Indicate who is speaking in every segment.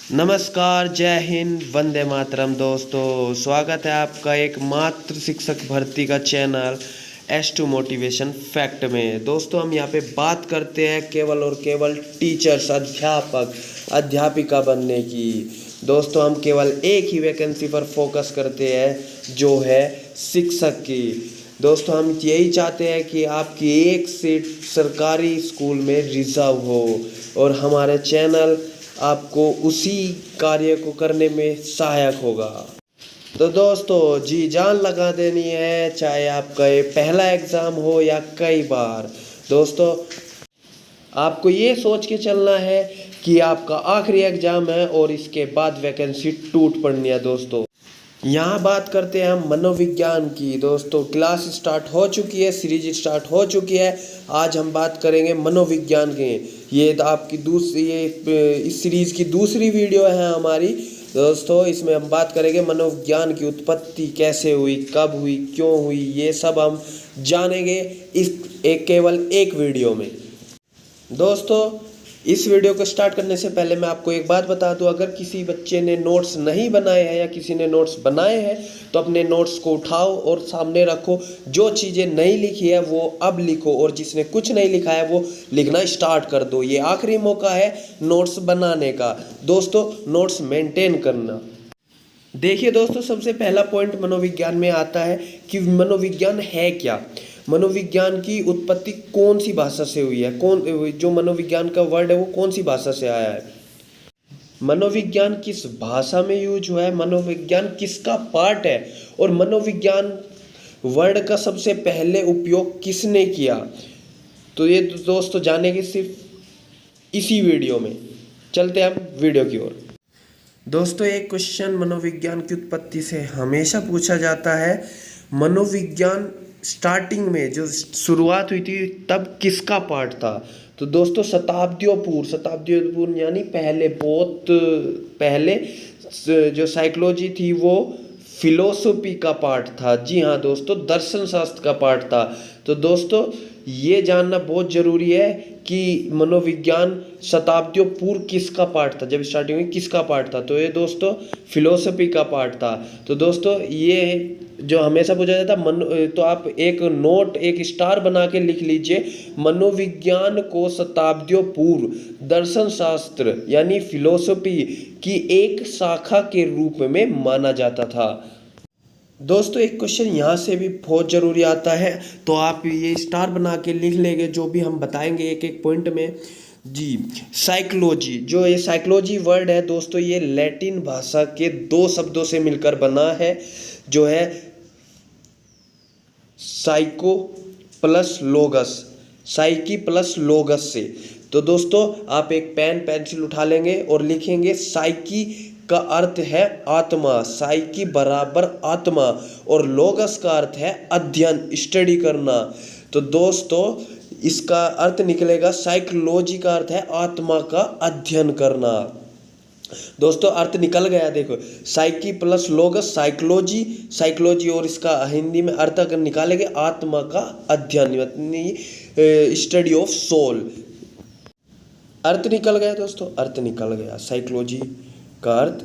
Speaker 1: नमस्कार, जय हिंद, वंदे मातरम। दोस्तों, स्वागत है आपका एक मात्र शिक्षक भर्ती का चैनल S2 मोटिवेशन फैक्ट में। दोस्तों, हम यहाँ पे बात करते हैं केवल और केवल टीचर्स, अध्यापिका बनने की। दोस्तों, हम केवल एक ही वैकेंसी पर फोकस करते हैं, जो है शिक्षक की। दोस्तों, हम यही चाहते हैं कि आपकी एक सीट सरकारी स्कूल में रिजर्व हो और हमारे चैनल आपको उसी कार्य को करने में सहायक होगा। तो दोस्तों, जी जान लगा देनी है, चाहे आपका ये पहला एग्ज़ाम हो या कई बार। दोस्तों, आपको ये सोच के चलना है कि आपका आखिरी एग्ज़ाम है और इसके बाद वैकेंसी टूट पड़नी है। दोस्तों, यहाँ बात करते हैं हम मनोविज्ञान की। दोस्तों, क्लास स्टार्ट हो चुकी है, सीरीज स्टार्ट हो चुकी है। आज हम बात करेंगे मनोविज्ञान की। ये आपकी इस सीरीज़ की दूसरी वीडियो है हमारी। दोस्तों, इसमें हम बात करेंगे मनोविज्ञान की उत्पत्ति कैसे हुई, कब हुई, क्यों हुई, ये सब हम जानेंगे इस केवल एक वीडियो में। दोस्तों, इस वीडियो को स्टार्ट करने से पहले मैं आपको एक बात बता दूं, अगर किसी बच्चे ने नोट्स नहीं बनाए हैं या किसी ने नोट्स बनाए हैं तो अपने नोट्स को उठाओ और सामने रखो। जो चीज़ें नहीं लिखी है वो अब लिखो और जिसने कुछ नहीं लिखा है वो लिखना स्टार्ट कर दो। ये आखिरी मौका है नोट्स बनाने का। दोस्तों, नोट्स मेंटेन करना। देखिए दोस्तों, सबसे पहला पॉइंट मनोविज्ञान में आता है कि मनोविज्ञान है क्या। मनोविज्ञान की उत्पत्ति कौन सी भाषा से हुई है, जो मनोविज्ञान का वर्ड है वो कौन सी भाषा से आया है, मनोविज्ञान किस भाषा में यूज हुआ है, मनोविज्ञान किसका पार्ट है और मनोविज्ञान वर्ड का सबसे पहले उपयोग किसने किया। तो ये दोस्तों जानेंगे सिर्फ इसी वीडियो में। चलते हैं हम वीडियो की ओर। दोस्तों, एक क्वेश्चन मनोविज्ञान की उत्पत्ति से हमेशा पूछा जाता है, मनोविज्ञान स्टार्टिंग में जो शुरुआत हुई थी तब किसका पार्ट था। तो दोस्तों, शताब्दियों पूर्व यानी बहुत पहले जो साइकोलॉजी थी वो फिलोसफी का पार्ट था। जी हाँ दोस्तों, दर्शन शास्त्र का पार्ट था। तो दोस्तों, ये जानना बहुत ज़रूरी है कि मनोविज्ञान शताब्दियों पूर्व किसका पार्ट था, जब स्टार्टिंग में किसका पार्ट था। तो ये दोस्तों फिलोसफी का पार्ट था। तो दोस्तों, ये जो हमेशा पूछा जाता तो आप एक नोट, एक स्टार बना के लिख लीजिए, मनोविज्ञान को शताब्दियों पूर्व दर्शन शास्त्र यानी फिलोसफी की एक शाखा के रूप में माना जाता था। दोस्तों, एक क्वेश्चन यहाँ से भी बहुत ज़रूरी आता है, तो आप ये स्टार बना के लिख लेंगे जो भी हम बताएंगे एक एक पॉइंट में। जी, साइकोलॉजी, जो ये साइकोलॉजी वर्ड है दोस्तों, ये लैटिन भाषा के दो शब्दों से मिलकर बना है, जो है साइको प्लस लोगस, साइकी प्लस लोगस से। तो दोस्तों, आप एक पेन पेंसिल उठा लेंगे और लिखेंगे साइकी का अर्थ है आत्मा, साइकी बराबर आत्मा, और लोगस का अर्थ है अध्ययन, स्टडी करना। तो दोस्तों, इसका अर्थ निकलेगा, साइकोलॉजी का अर्थ है आत्मा का अध्ययन करना। दोस्तों, अर्थ निकल गया। देखो, साइकी प्लस लोगस साइकोलॉजी और इसका हिंदी में अर्थ अगर निकालेंगे आत्मा का अध्ययन, स्टडी ऑफ सोल। अर्थ निकल गया दोस्तों, अर्थ निकल गया। साइकोलॉजी का अर्थ,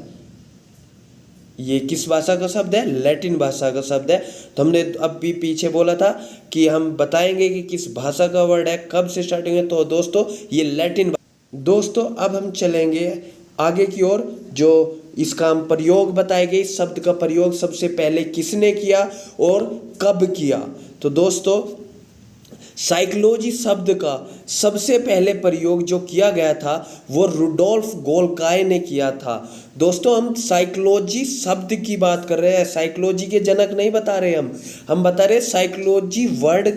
Speaker 1: ये किस भाषा का शब्द है, लैटिन भाषा का शब्द है। तो हमने अब भी पीछे बोला था कि हम बताएंगे कि किस भाषा का वर्ड है, कब से स्टार्टिंग है। तो दोस्तों, ये लैटिन। दोस्तों, अब हम चलेंगे आगे की ओर, जो इसका हम प्रयोग बताएंगे, इस शब्द का प्रयोग सबसे पहले किसने किया और कब किया। तो दोस्तों, साइकोलॉजी शब्द का सबसे पहले प्रयोग जो किया गया था वो रुडोल्फ गोल्काय ने किया था। दोस्तों, हम साइकोलॉजी शब्द की बात कर रहे हैं, साइकोलॉजी के जनक नहीं बता रहे हम बता रहे साइकोलॉजी वर्ड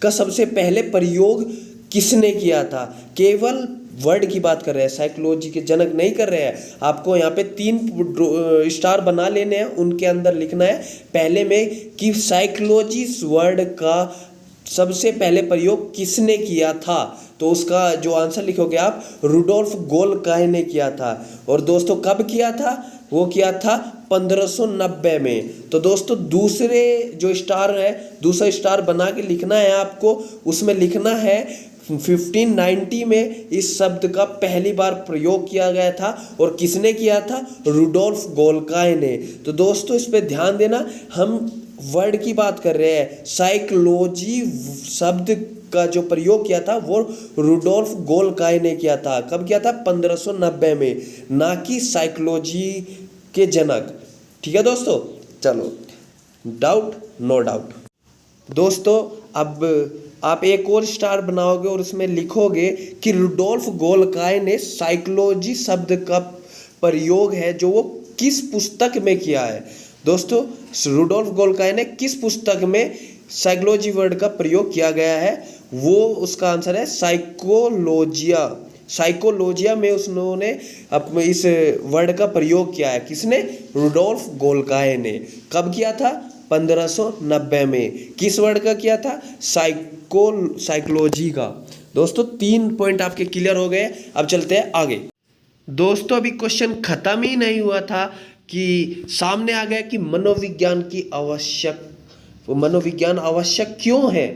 Speaker 1: का सबसे पहले प्रयोग किसने किया था। केवल वर्ड की बात कर रहे हैं, साइकोलॉजी के जनक नहीं कर रहे हैं। आपको यहाँ पे 3 स्टार बना लेने हैं, उनके अंदर लिखना है पहले में कि साइकोलॉजी वर्ड का सबसे पहले प्रयोग किसने किया था। तो उसका जो आंसर लिखोगे आप, रुडोल्फ गोल्काय ने किया था। और दोस्तों, कब किया था, वो किया था 1590 में। तो दोस्तों, दूसरे जो स्टार है, दूसरा स्टार बना के लिखना है आपको, उसमें लिखना है 1590 में इस शब्द का पहली बार प्रयोग किया गया था। और किसने किया था? रुडोल्फ गोल्काय ने। तो दोस्तों इस पे ध्यान देना, हम वर्ड की बात कर रहे हैं। साइकोलॉजी शब्द का जो प्रयोग किया था वो रुडोल्फ गोल्काय ने किया था। कब किया था? 1590 में, ना कि साइकोलॉजी के जनक। ठीक है दोस्तों, चलो, डाउट? No doubt. दोस्तों अब आप एक और स्टार बनाओगे और उसमें लिखोगे कि रुडोल्फ गोल्काय ने साइकोलॉजी शब्द का प्रयोग है जो वो किस पुस्तक में किया है। दोस्तों रुडोल्फ गोल्काय ने किस पुस्तक में साइकोलॉजी वर्ड का प्रयोग किया गया है? वो उसका आंसर है साइकोलॉजिया। साइकोलॉजिया में उन्होंने अपने इस वर्ड का प्रयोग किया है। किसने? रुडोल्फ गोल्काय ने। कब किया था? 1590 में। किस वर्ड का किया था? साइकोलॉजी का। दोस्तों 3 पॉइंट आपके क्लियर हो गए। अब चलते हैं आगे। दोस्तों अभी क्वेश्चन खत्म ही नहीं हुआ था कि सामने आ गया कि मनोविज्ञान आवश्यक क्यों है।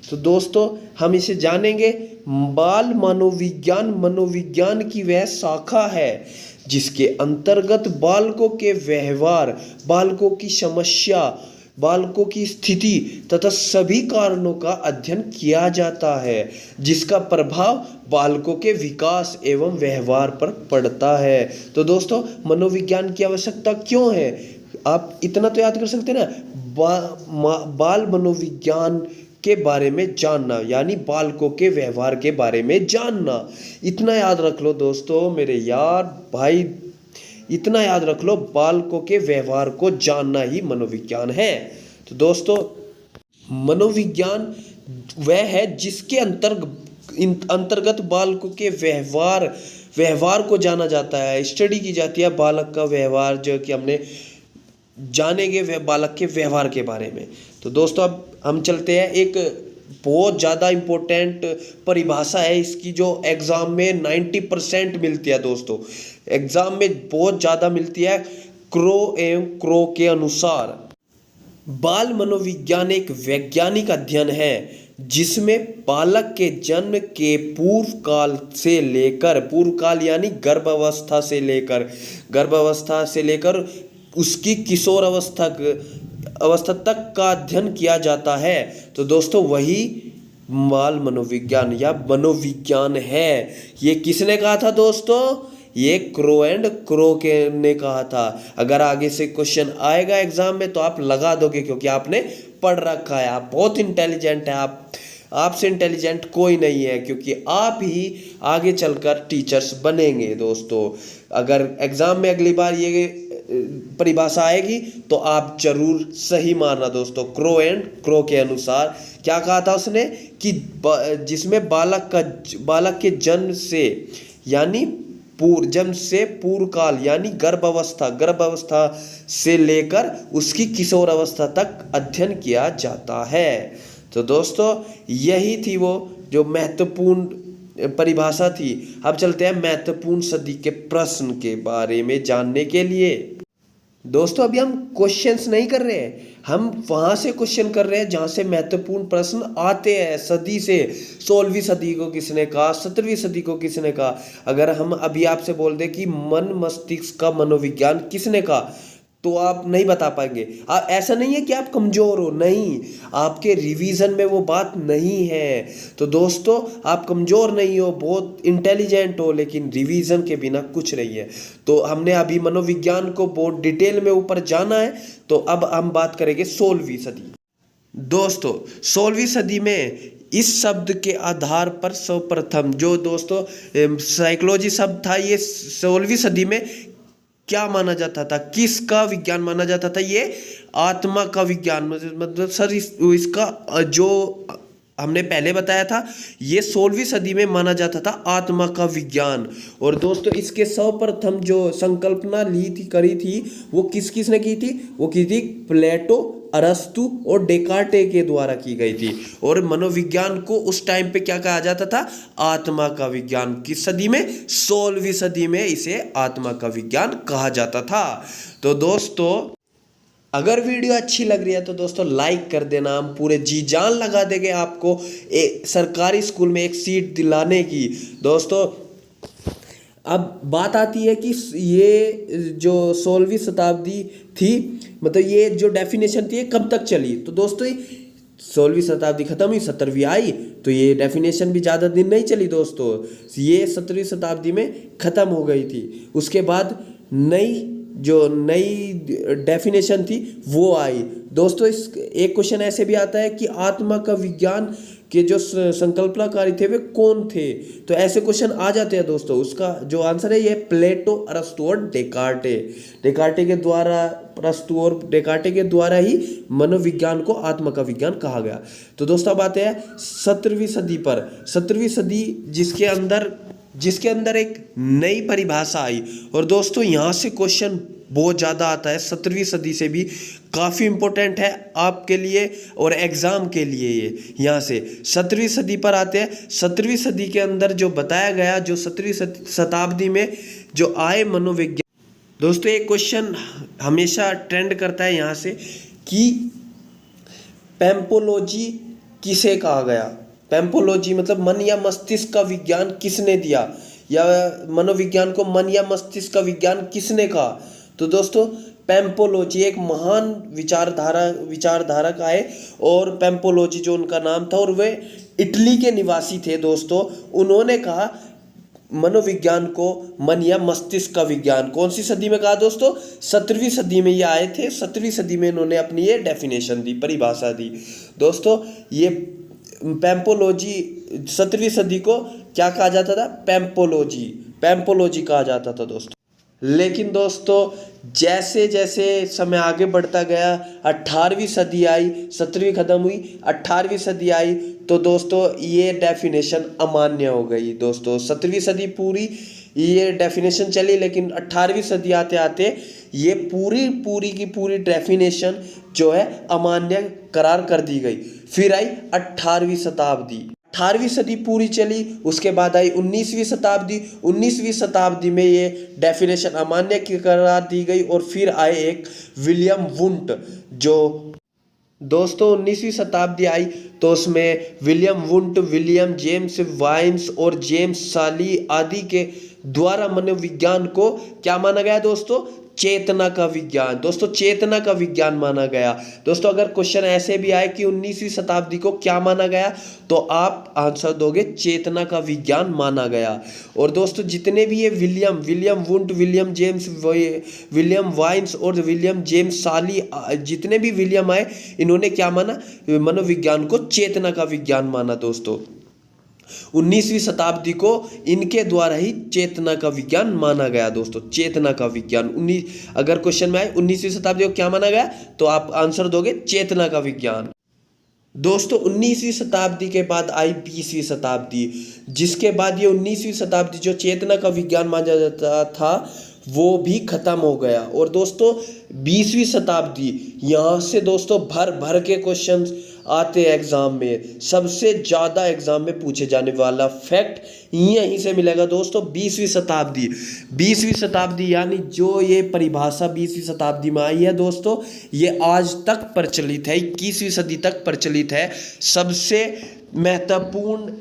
Speaker 1: तो दोस्तों हम इसे जानेंगे। बाल मनोविज्ञान की वह शाखा है जिसके अंतर्गत बालकों के व्यवहार, बालकों की समस्या, बालकों की स्थिति तथा सभी कारणों का अध्ययन किया जाता है जिसका प्रभाव बालकों के विकास एवं व्यवहार पर पड़ता है। तो दोस्तों मनोविज्ञान की आवश्यकता क्यों है? आप इतना तो याद कर सकते हैं ना, बाल मनोविज्ञान के बारे में जानना, यानी बालकों के व्यवहार के बारे में जानना। इतना याद रख लो दोस्तों, मेरे यार भाई, इतना याद रख लो, बालकों के व्यवहार को जानना ही मनोविज्ञान है। तो दोस्तों मनोविज्ञान वह है जिसके अंतर्गत बालकों के व्यवहार को जाना जाता है, स्टडी की जाती है बालक का व्यवहार, जो कि हमने जानेंगे बालक के व्यवहार के बारे में। तो दोस्तों अब हम चलते हैं, एक बहुत ज़्यादा इम्पोर्टेंट परिभाषा है इसकी जो एग्ज़ाम में 90% मिलती है। दोस्तों एग्ज़ाम में बहुत ज़्यादा मिलती है। क्रो के अनुसार बाल मनोविज्ञान एक वैज्ञानिक अध्ययन है जिसमें बालक के जन्म के पूर्व काल यानी गर्भावस्था से लेकर उसकी किशोर अवस्था तक का अध्ययन किया जाता है। तो दोस्तों वही बाल मनोविज्ञान या मनोविज्ञान है। ये किसने कहा था दोस्तों? ये क्रो ने कहा था। अगर आगे से क्वेश्चन आएगा एग्जाम में तो आप लगा दोगे क्योंकि आपने पढ़ रखा है, आप बहुत इंटेलिजेंट है। आपसे इंटेलिजेंट कोई नहीं है क्योंकि आप ही आगे चलकर टीचर्स बनेंगे। दोस्तों अगर एग्जाम में अगली बार ये परिभाषा आएगी तो आप जरूर सही मारना। दोस्तों क्रो के अनुसार क्या कहा था उसने कि जिसमें बालक के जन्म से यानी पूर्व काल यानी गर्भावस्था से लेकर उसकी किशोर अवस्था तक अध्ययन किया जाता है। तो दोस्तों यही थी वो जो महत्वपूर्ण परिभाषा थी। अब चलते हैं महत्वपूर्ण सदी के प्रश्न के बारे में जानने के लिए। दोस्तों अभी हम क्वेश्चंस नहीं कर रहे हैं, हम वहाँ से क्वेश्चन कर रहे हैं जहाँ से महत्वपूर्ण प्रश्न आते हैं सदी से। 16वीं सदी को किसने कहा, 17वीं सदी को किसने कहा। अगर हम अभी आपसे बोल दें कि मन मस्तिष्क का मनोविज्ञान किसने कहा तो आप नहीं बता पाएंगे। ऐसा नहीं है कि आप कमज़ोर हो, नहीं, आपके रिवीजन में वो बात नहीं है। तो दोस्तों आप कमज़ोर नहीं हो, बहुत इंटेलिजेंट हो, लेकिन रिवीजन के बिना कुछ नहीं है। तो हमने अभी मनोविज्ञान को बहुत डिटेल में ऊपर जाना है। तो अब हम बात करेंगे 16वीं सदी। दोस्तों 16वीं सदी में इस शब्द के आधार पर सर्वप्रथम जो दोस्तों साइकोलॉजी शब्द था, ये 16वीं सदी में क्या माना जाता था, किसका विज्ञान माना जाता था? ये आत्मा का विज्ञान। मतलब सर इसका जो हमने पहले बताया था, ये 16वीं सदी में माना जाता था आत्मा का विज्ञान। और दोस्तों इसके सर्वप्रथम जो संकल्पना करी थी वो किसने की थी? वो की थी प्लेटो, अरस्तु और डेकार्टे के द्वारा की गई थी। और मनोविज्ञान को उस टाइम पे क्या कहा जाता था? आत्मा का विज्ञान। किस सदी में? 16वीं सदी में इसे आत्मा का विज्ञान कहा जाता था। तो दोस्तों अगर वीडियो अच्छी लग रही है तो दोस्तों लाइक कर देना। हम पूरे जी जान लगा देंगे आपको एक सरकारी स्कूल में एक सीट दिलाने की। दोस्तों अब बात आती है कि ये जो 16वीं शताब्दी थी, मतलब ये जो डेफिनेशन थी ये कब तक चली। तो दोस्तों 16वीं शताब्दी खत्म हुई, 17वीं आई, तो ये डेफिनेशन भी ज़्यादा दिन नहीं चली दोस्तों, ये 17वीं शताब्दी में ख़त्म हो गई थी। उसके बाद नई डेफिनेशन थी वो आई। दोस्तों इस एक क्वेश्चन ऐसे भी आता है कि आत्मा का विज्ञान के जो संकल्पनाकारी थे वे कौन थे। तो ऐसे क्वेश्चन आ जाते हैं दोस्तों। उसका जो आंसर है ये प्लेटो, अरस्तू और डेकार्टे। अरस्तू और डेकार्टे के द्वारा ही मनोविज्ञान को आत्मा का विज्ञान कहा गया। तो दोस्तों बात है 17वीं सदी पर। 17वीं सदी जिसके अंदर एक नई परिभाषा आई। और दोस्तों यहाँ से क्वेश्चन बहुत ज़्यादा आता है, 17वीं सदी से भी काफ़ी इम्पोर्टेंट है आपके लिए और एग्ज़ाम के लिए। ये यहाँ से 17वीं सदी पर आते हैं। 17वीं सदी के अंदर जो बताया गया, जो 17वीं शताब्दी में जो आए मनोविज्ञान। दोस्तों एक क्वेश्चन हमेशा ट्रेंड करता है यहाँ से कि पैम्पोलॉजी किसे कहा गया। पैम्पोलॉजी मतलब मन या मस्तिष्क का विज्ञान किसने दिया, या मनोविज्ञान को मन या मस्तिष्क का विज्ञान किसने कहा। तो दोस्तों पैम्पोलॉजी एक महान विचारधारक आए, और पैम्पोलॉजी जो उनका नाम था, और वे इटली के निवासी थे दोस्तों। उन्होंने कहा मनोविज्ञान को मन या मस्तिष्क का विज्ञान। कौन सी सदी में कहा दोस्तों? 17वीं सदी में ये आए थे। 17वीं सदी में इन्होंने अपनी ये डेफिनेशन दी, परिभाषा दी। दोस्तों ये पैम्पोलॉजी 17वीं सदी को क्या कहा जाता था? पैम्पोलॉजी कहा जाता था दोस्तों। लेकिन दोस्तों जैसे जैसे समय आगे बढ़ता गया, 18वीं सदी आई, 17वीं खत्म हुई, 18वीं सदी आई, तो दोस्तों ये डेफिनेशन अमान्य हो गई। दोस्तों 17वीं सदी पूरी ये डेफिनेशन चली, लेकिन 18वीं सदी आते आते ये पूरी की पूरी डेफिनेशन जो है अमान्य करार कर दी गई। फिर आई 18वीं शताब्दी। 18वीं सदी पूरी चली, उसके बाद आई 19वीं शताब्दी। 19वीं शताब्दी में ये डेफिनेशन अमान्य करार दी गई, और फिर आए एक विलियम वुंट। जो दोस्तों 19वीं शताब्दी आई तो उसमें विलियम वुंट, विलियम जेम्स वाइन्स और जेम्स साली आदि के द्वारा मनोविज्ञान को क्या माना गया दोस्तों? चेतना का विज्ञान। दोस्तों चेतना का विज्ञान माना गया। दोस्तों अगर क्वेश्चन ऐसे भी आए कि 19वीं शताब्दी को क्या माना गया, तो आप आंसर दोगे चेतना का विज्ञान माना गया। और दोस्तों जितने भी ये विलियम वुंट, विलियम वाइन्स और विलियम जेम्स साली, जितने भी विलियम आए, इन्होंने क्या माना? मनोविज्ञान को चेतना का विज्ञान माना दोस्तों। 19वीं शताब्दी को इनके द्वारा ही चेतना का विज्ञान माना गया दोस्तों। चेतना का विज्ञान अगर क्वेश्चन में आए 19वीं शताब्दी को क्या माना गया, तो आप आंसर दोगे चेतना का विज्ञान। दोस्तों 19वीं शताब्दी के बाद आई 20वीं शताब्दी, जिसके बाद ये 19वीं शताब्दी जो चेतना का विज्ञान माना जाता था वो भी खत्म हो गया। और दोस्तों 20वीं शताब्दी, यहाँ से दोस्तों भर के क्वेश्चंस आते हैं एग्जाम में। सबसे ज़्यादा एग्जाम में पूछे जाने वाला फैक्ट यहीं से मिलेगा दोस्तों। 20वीं शताब्दी यानी जो ये परिभाषा 20वीं शताब्दी में आई है दोस्तों, ये आज तक प्रचलित है, 21वीं सदी तक प्रचलित है। सबसे महत्वपूर्ण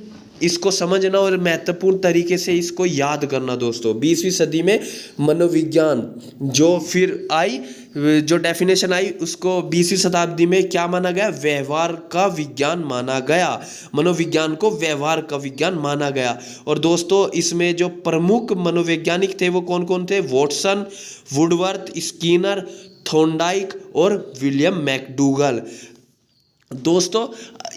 Speaker 1: इसको समझना और महत्वपूर्ण तरीके से इसको याद करना दोस्तों। 20वीं सदी में मनोविज्ञान जो फिर आई, जो डेफिनेशन आई, उसको 20वीं शताब्दी में क्या माना गया? व्यवहार का विज्ञान माना गया। मनोविज्ञान को व्यवहार का विज्ञान माना गया। और दोस्तों इसमें जो प्रमुख मनोवैज्ञानिक थे वो कौन कौन थे? वॉटसन, वुडवर्थ, स्किनर, थॉर्नडाइक और विलियम मैकडूगल। दोस्तों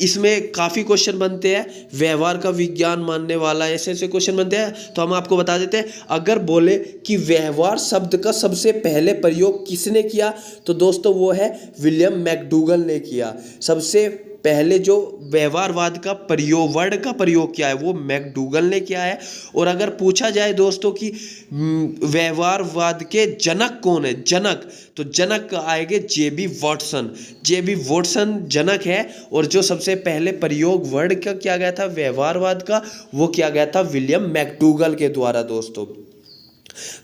Speaker 1: इसमें काफ़ी क्वेश्चन बनते हैं, व्यवहार का विज्ञान मानने वाला ऐसे क्वेश्चन बनते हैं। तो हम आपको बता देते हैं, अगर बोले कि व्यवहार शब्द का सबसे पहले प्रयोग किसने किया, तो दोस्तों वो है विलियम मैकडूगल ने किया। सबसे पहले जो व्यवहारवाद का वर्ड का प्रयोग किया है वो मैकडूगल ने किया है। और अगर पूछा जाए दोस्तों कि व्यवहारवाद के जनक कौन है, तो जनक आएंगे जेबी वॉटसन जनक है। और जो सबसे पहले प्रयोग वर्ड का किया गया था व्यवहारवाद का, वो किया गया था विलियम मैकडूगल के द्वारा दोस्तों।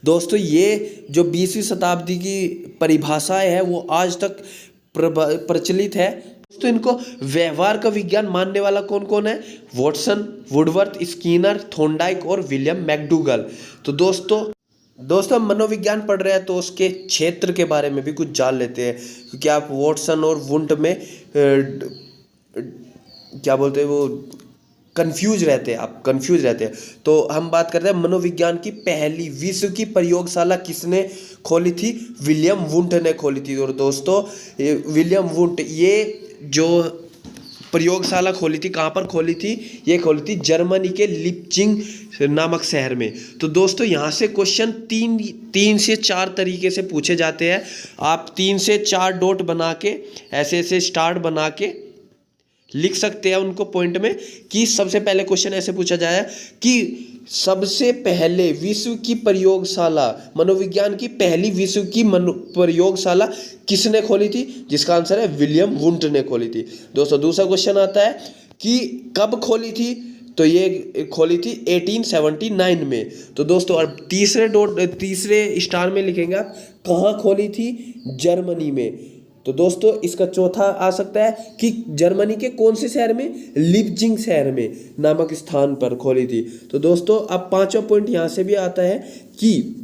Speaker 1: दोस्तों ये जो 20वीं शताब्दी की परिभाषाएं है वो आज तक प्रचलित है। दोस्तों इनको व्यवहार का विज्ञान मानने वाला कौन कौन है? वॉटसन, वुडवर्थ, स्किनर, थॉर्नडाइक और विलियम मैकडूगल। तो दोस्तों हम मनोविज्ञान पढ़ रहे हैं तो उसके क्षेत्र के बारे में भी कुछ जान लेते हैं, क्योंकि आप वॉटसन और वुंट में क्या बोलते हैं वो कंफ्यूज रहते हैं, आप कंफ्यूज रहते हैं। तो हम बात करते हैं मनोविज्ञान की पहली विश्व की प्रयोगशाला किसने खोली थी? विलियम वुंट ने खोली थी। और दोस्तों विलियम वुंट ये जो प्रयोगशाला खोली थी, कहाँ पर खोली थी? ये खोली थी जर्मनी के लिपजिंग नामक शहर में। तो दोस्तों यहाँ से क्वेश्चन तीन से चार तरीके से पूछे जाते हैं। आप 3 से 4 डॉट बना के ऐसे स्टार बना के लिख सकते हैं उनको पॉइंट में, कि सबसे पहले क्वेश्चन ऐसे पूछा जाए कि सबसे पहले विश्व की प्रयोगशाला, मनोविज्ञान की पहली विश्व की प्रयोगशाला किसने खोली थी? जिसका आंसर है विलियम वुंट ने खोली थी। दोस्तों दूसरा क्वेश्चन आता है कि कब खोली थी? तो ये खोली थी 1879 में। तो दोस्तों अब तीसरे स्टार में लिखेंगे आप कहाँ खोली थी? जर्मनी में। तो दोस्तों इसका चौथा आ सकता है कि जर्मनी के कौन से शहर में? लिपजिंग शहर में नामक स्थान पर खोली थी। तो दोस्तों अब पांचवा पॉइंट यहाँ से भी आता है कि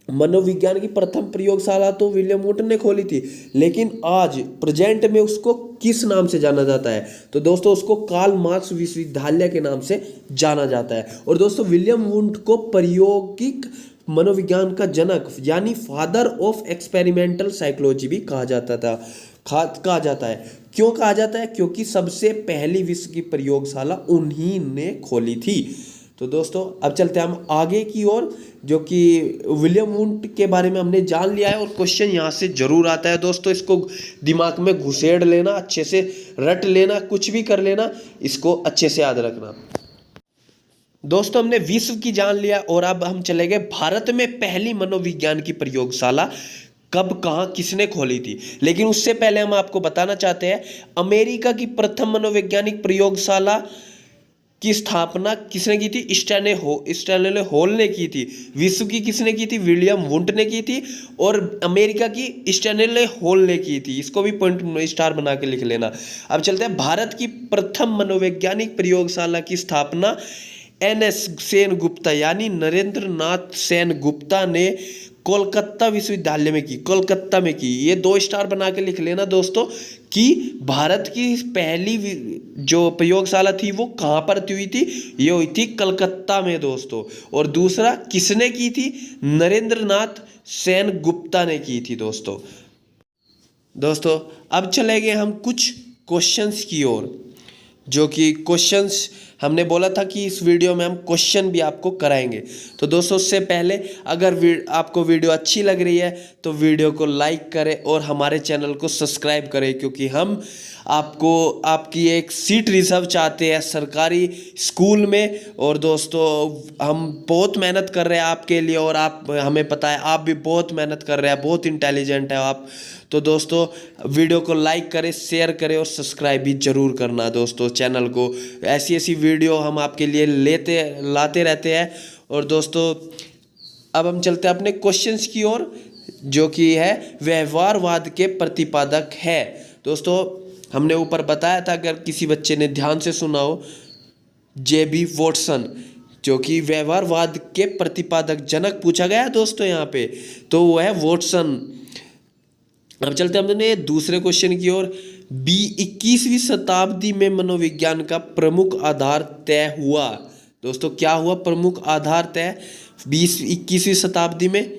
Speaker 1: मनोविज्ञान की प्रथम प्रयोगशाला तो विलियम वुंट ने खोली थी, लेकिन आज प्रेजेंट में उसको किस नाम से जाना जाता है? तो दोस्तों उसको कार्ल मार्क्स विश्वविद्यालय के नाम से जाना जाता है। और दोस्तों विलियम वुंट को प्रायोगिक मनोविज्ञान का जनक यानी फादर ऑफ एक्सपेरिमेंटल साइकोलॉजी भी कहा जाता है। क्यों कहा जाता है? क्योंकि सबसे पहली विश्व की प्रयोगशाला उन्हीं ने खोली थी। तो दोस्तों अब चलते हैं हम आगे की ओर, जो कि विलियम वुंट के बारे में हमने जान लिया है और क्वेश्चन यहाँ से जरूर आता है। दोस्तों इसको दिमाग में घुसेड़ लेना, अच्छे से रट लेना, कुछ भी कर लेना, इसको अच्छे से याद रखना। दोस्तों हमने विश्व की जान लिया और अब हम चले गए भारत में पहली मनोविज्ञान की प्रयोगशाला कब, कहाँ, किसने खोली थी। लेकिन उससे पहले हम आपको बताना चाहते हैं अमेरिका की प्रथम मनोवैज्ञानिक प्रयोगशाला की स्थापना किसने की थी? स्टैनले हॉल ने की थी। विश्व की किसने की थी? विलियम वुंट ने की थी। और अमेरिका की स्टैनले हॉल ने की थी। इसको भी पॉइंट स्टार बना के लिख लेना। अब चलते हैं भारत की प्रथम मनोवैज्ञानिक प्रयोगशाला की स्थापना NS सेन गुप्ता यानी नरेंद्र नाथ सेन गुप्ता ने कोलकाता विश्वविद्यालय में की, कोलकाता में की। ये 2 स्टार बना के लिख लेना दोस्तों कि भारत की पहली जो प्रयोगशाला थी वो कहाँ पर हुई थी? ये हुई थी कलकत्ता में दोस्तों। और दूसरा किसने की थी? नरेंद्र नाथ सेन गुप्ता ने की थी दोस्तों अब चले गए हम कुछ क्वेश्चंस की ओर, जो कि क्वेश्चंस हमने बोला था कि इस वीडियो में हम क्वेश्चन भी आपको कराएंगे। तो दोस्तों उससे पहले अगर आपको वीडियो अच्छी लग रही है तो वीडियो को लाइक करें और हमारे चैनल को सब्सक्राइब करें, क्योंकि हम आपको आपकी एक सीट रिजर्व चाहते हैं सरकारी स्कूल में। और दोस्तों हम बहुत मेहनत कर रहे हैं आपके लिए, और आप, हमें पता है आप भी बहुत मेहनत कर रहे हैं, बहुत इंटेलिजेंट है आप। तो दोस्तों वीडियो को लाइक करें, शेयर करें और सब्सक्राइब भी जरूर करना दोस्तों चैनल को। ऐसी वीडियो हम आपके लिए लाते रहते हैं। और दोस्तों अब हम चलते हैं अपने क्वेश्चंस की ओर, जो कि है व्यवहारवाद के प्रतिपादक है। दोस्तों हमने ऊपर बताया था, अगर किसी बच्चे ने ध्यान से सुना हो, JB वॉटसन जो कि व्यवहारवाद के प्रतिपादक जनक पूछा गया है दोस्तों यहाँ पे, तो वो है वॉटसन। अब चलते हैं हमने दूसरे क्वेश्चन की ओर। 21वीं शताब्दी में मनोविज्ञान का प्रमुख आधार तय हुआ। दोस्तों क्या हुआ प्रमुख आधार तय 21वीं शताब्दी में?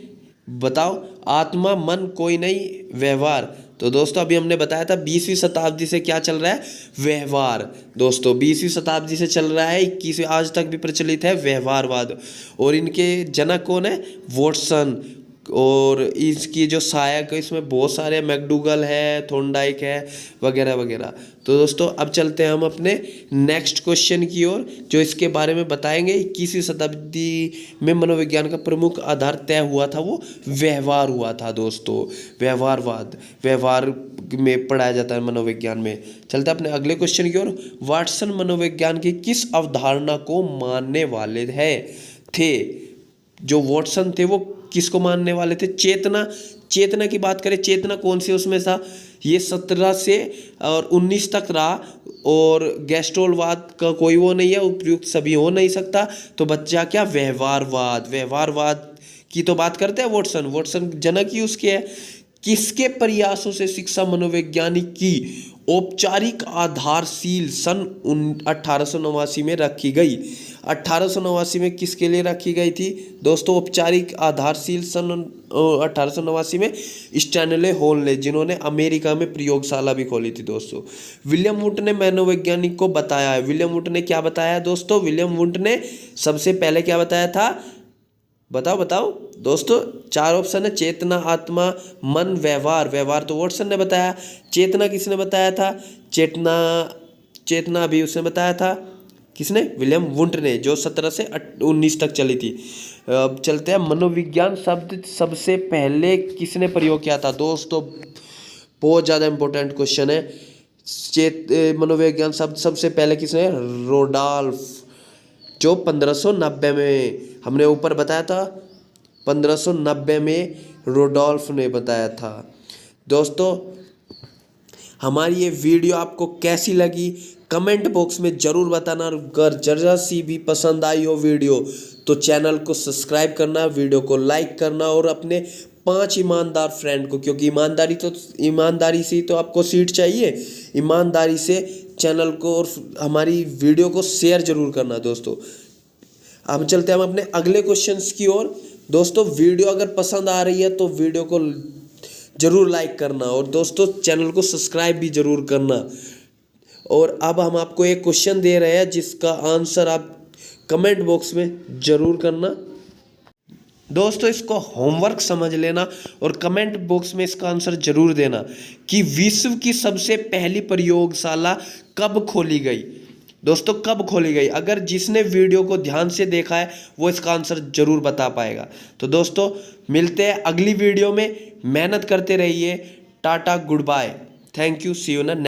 Speaker 1: बताओ। आत्मा, मन, कोई नहीं, व्यवहार। तो दोस्तों अभी हमने बताया था 20वीं शताब्दी से क्या चल रहा है? व्यवहार। दोस्तों 20वीं शताब्दी से चल रहा है, 21वीं आज तक भी प्रचलित है व्यवहारवाद। और इनके जनक कौन है? वॉटसन। और इसकी जो सहायक है इसमें बहुत सारे, मैकडूगल है, थॉर्नडाइक है, वगैरह वगैरह। तो दोस्तों अब चलते हैं हम अपने नेक्स्ट क्वेश्चन की ओर, जो इसके बारे में बताएंगे। 21वीं शताब्दी में मनोविज्ञान का प्रमुख आधार तय हुआ था, वो व्यवहार हुआ था दोस्तों। व्यवहारवाद, व्यवहार में पढ़ाया जाता है मनोविज्ञान में। चलते हैं अपने अगले क्वेश्चन की ओर। वाटसन मनोविज्ञान की किस अवधारणा को मानने वाले थे? जो वॉटसन थे वो किसको मानने वाले थे? चेतना। चेतना की बात करें, चेतना कौन सी उसमें था? ये 17 से और 19 तक रहा। और गैस्ट्रोलवाद का कोई वो नहीं है, उपयुक्त सभी हो नहीं सकता। तो बच्चा क्या? व्यवहारवाद। व्यवहारवाद की तो बात करते हैं वॉटसन। वॉटसन जनक ही उसके है। किसके प्रयासों से शिक्षा मनोवैज्ञानिक की औपचारिक आधारशील सन 1889 में रखी गई? 1889 में किसके लिए रखी गई थी दोस्तों औपचारिक आधारशील? सन 1889 में स्टैनले हॉल ने, जिन्होंने अमेरिका में प्रयोगशाला भी खोली थी दोस्तों। विलियम वुंट ने मनोवैज्ञानिक को बताया है। विलियम वुंट ने क्या बताया दोस्तों? विलियम वुंट ने सबसे पहले क्या बताया था? बताओ बताओ दोस्तों। 4 ऑप्शन है, चेतना, आत्मा, मन, व्यवहार। व्यवहार तो वॉटसन ने बताया। चेतना किसने बताया था? चेतना चेतना भी उसने बताया था। किसने? विलियम वुंट ने, जो 17 से 19 तक चली थी। अब चलते हैं, मनोविज्ञान शब्द सबसे पहले किसने प्रयोग किया था दोस्तों? बहुत ज़्यादा इंपॉर्टेंट क्वेश्चन है। मनोविज्ञान शब्द सबसे पहले किसने? रोडॉल्फ, जो 1590 में, हमने ऊपर बताया था 1590 में रोडॉल्फ ने बताया था। दोस्तों हमारी ये वीडियो आपको कैसी लगी कमेंट बॉक्स में ज़रूर बताना। और अगर जरा सी भी पसंद आई हो वीडियो तो चैनल को सब्सक्राइब करना, वीडियो को लाइक करना और अपने 5 ईमानदार फ्रेंड को, क्योंकि ईमानदारी से ही तो आपको सीट चाहिए, ईमानदारी से चैनल को और हमारी वीडियो को शेयर जरूर करना दोस्तों। हम चलते हैं हम अपने अगले क्वेश्चंस की ओर। दोस्तों वीडियो अगर पसंद आ रही है तो वीडियो को जरूर लाइक करना और दोस्तों चैनल को सब्सक्राइब भी जरूर करना। और अब हम आपको एक क्वेश्चन दे रहे हैं जिसका आंसर आप कमेंट बॉक्स में जरूर करना दोस्तों। इसको होमवर्क समझ लेना और कमेंट बॉक्स में इसका आंसर जरूर देना कि विश्व की सबसे पहली प्रयोगशाला कब खोली गई दोस्तों? कब खोली गई? अगर जिसने वीडियो को ध्यान से देखा है वो इसका आंसर जरूर बता पाएगा। तो दोस्तों मिलते हैं अगली वीडियो में। मेहनत करते रहिए। Ta-ta, good bye, thank you, see you ना।